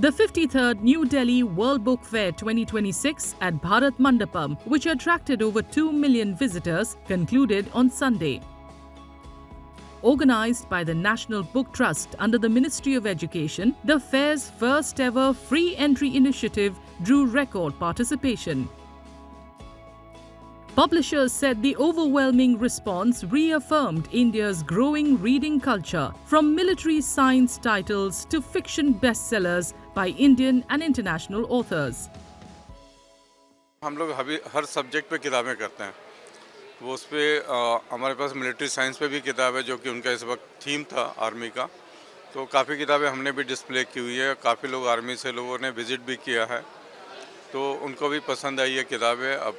The 53rd New Delhi World Book Fair 2026 at Bharat Mandapam, which attracted over 2 million visitors, concluded on Sunday. Organized by the National Book Trust under the Ministry of Education, the fair's first ever free entry initiative drew record participation. Publishers said the overwhelming response reaffirmed India's growing reading culture, from military science titles to fiction bestsellers by Indian and international authors. हम लोग हर subject पे किताबें करते हैं। वो उस पे हमारे पास मिलिट्री साइंस पे भी किताब है, जो कि उनका इस वक्त थीम था आर्मी का। तो काफ़ी किताबें हमने भी डिस्प्ले की हुई है। काफ़ी लोग आर्मी से लोगों ने विजिट भी किया है, तो उनको भी पसंद आई है किताबें। अब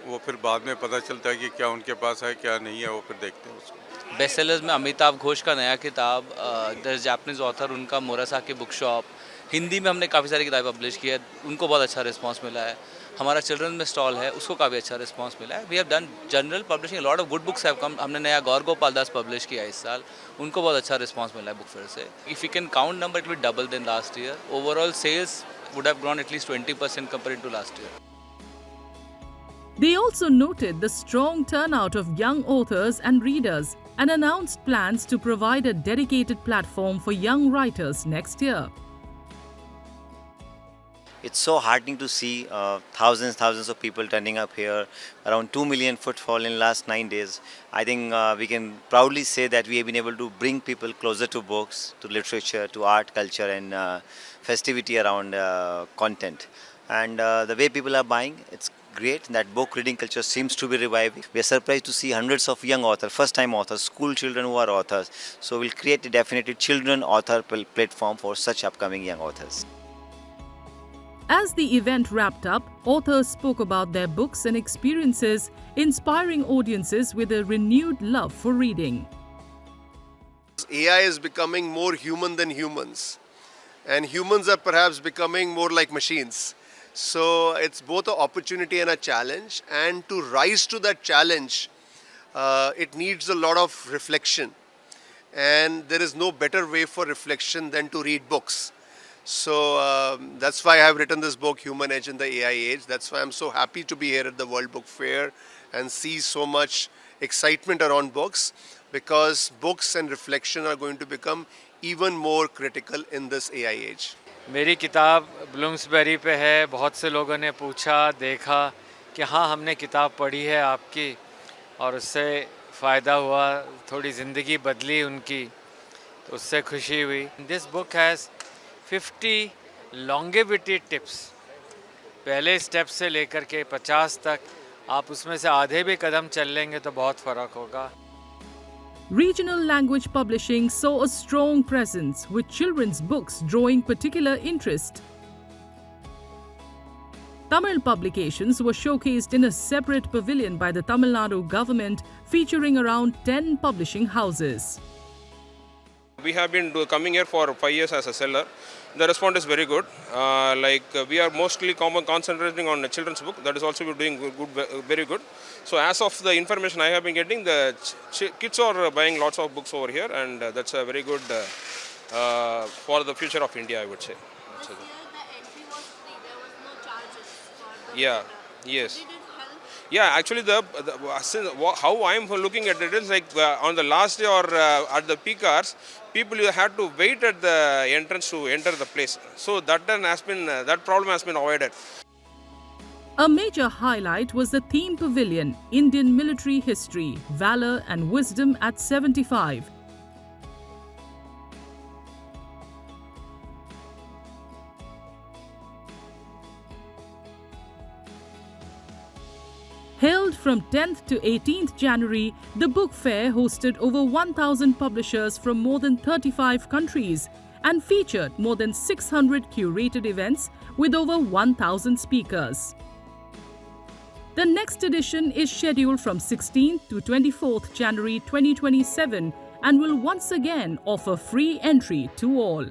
वो फिर बाद में पता चलता है कि क्या उनके पास है क्या नहीं है, वो फिर देखते हैं उसको। बेस्ट सेलर्स में अमिताभ घोष का नया किताब, द जापानीज ऑथर, उनका मोरासाकी बुक शॉप, हिंदी में हमने काफ़ी सारी किताबें पब्लिश की है, उनको बहुत अच्छा रिस्पांस मिला है। हमारा चिल्ड्रन में स्टॉल है, उसको काफ़ी अच्छा रिस्पांस मिला है। We have done general publishing, lot of good books have come. हमने नया गौर गोपाल दास पब्लिश किया इस साल, उनको बहुत अच्छा रिस्पांस मिला है बुक फेयर से। If you can count number, it will double then last year. Overall sales would have grown at least 20% compared to last year. They also noted the strong turnout of young authors and readers and announced plans to provide a dedicated platform for young writers next year. It's so heartening to see thousands of people turning up here. Around 2 million footfall in last 9 days. I think we can proudly say that we have been able to bring people closer to books, to literature, to art, culture, and festivity around content. And the way people are buying, it's great. That book reading culture seems to be reviving. We are surprised to see hundreds of young authors, first-time authors, school children who are authors. So we'll create a definitely children author platform for such upcoming young authors. As the event wrapped up, authors spoke about their books and experiences, inspiring audiences with a renewed love for reading. AI is becoming more human than humans, and humans are perhaps becoming more like machines. So it's both an opportunity and a challenge, and to rise to that challenge, it needs a lot of reflection, and there is no better way for reflection than to read books. So that's why I have written this book, Human Edge in the AI Age. That's why I'm so happy to be here at the World Book Fair and see so much excitement around books, because books and reflection are going to become even more critical in this AI age. मेरी किताब Bloomsbury पे है। बहुत से लोगों ने पूछा, देखा कि हाँ हमने किताब पढ़ी है आपकी, और उससे फ़ायदा हुआ, थोड़ी ज़िंदगी बदली उनकी, तो उससे खुशी हुई। This book has 50 longevity tips, पहले स्टेप से लेकर के 50 तक। आप उसमें से आधे भी कदम चल लेंगे तो बहुत फ़र्क होगा। Regional language publishing saw a strong presence, with children's books drawing particular interest. Tamil publications were showcased in a separate pavilion by the Tamil Nadu government, featuring around 10 publishing houses. We have been coming here for 5 years as a seller. The response is very good. We are mostly concentrating on the children's book. That is also doing good, very good. So as of the information I have been getting, the kids are buying lots of books over here, and that's a very good for the future of India, I would say. This year the entry was free. There was no charges for the Yeah. program. Yes. Did it help? Yeah, actually, how I'm looking at it is like on the last day or at the peak hours, people had to wait at the entrance to enter the place. So that problem has been avoided. A major highlight was the theme pavilion, Indian Military History, Valor and Wisdom at 75. Held from 10th to 18th January, the book fair hosted over 1,000 publishers from more than 35 countries and featured more than 600 curated events with over 1,000 speakers. The next edition is scheduled from 16th to 24th January 2027 and will once again offer free entry to all.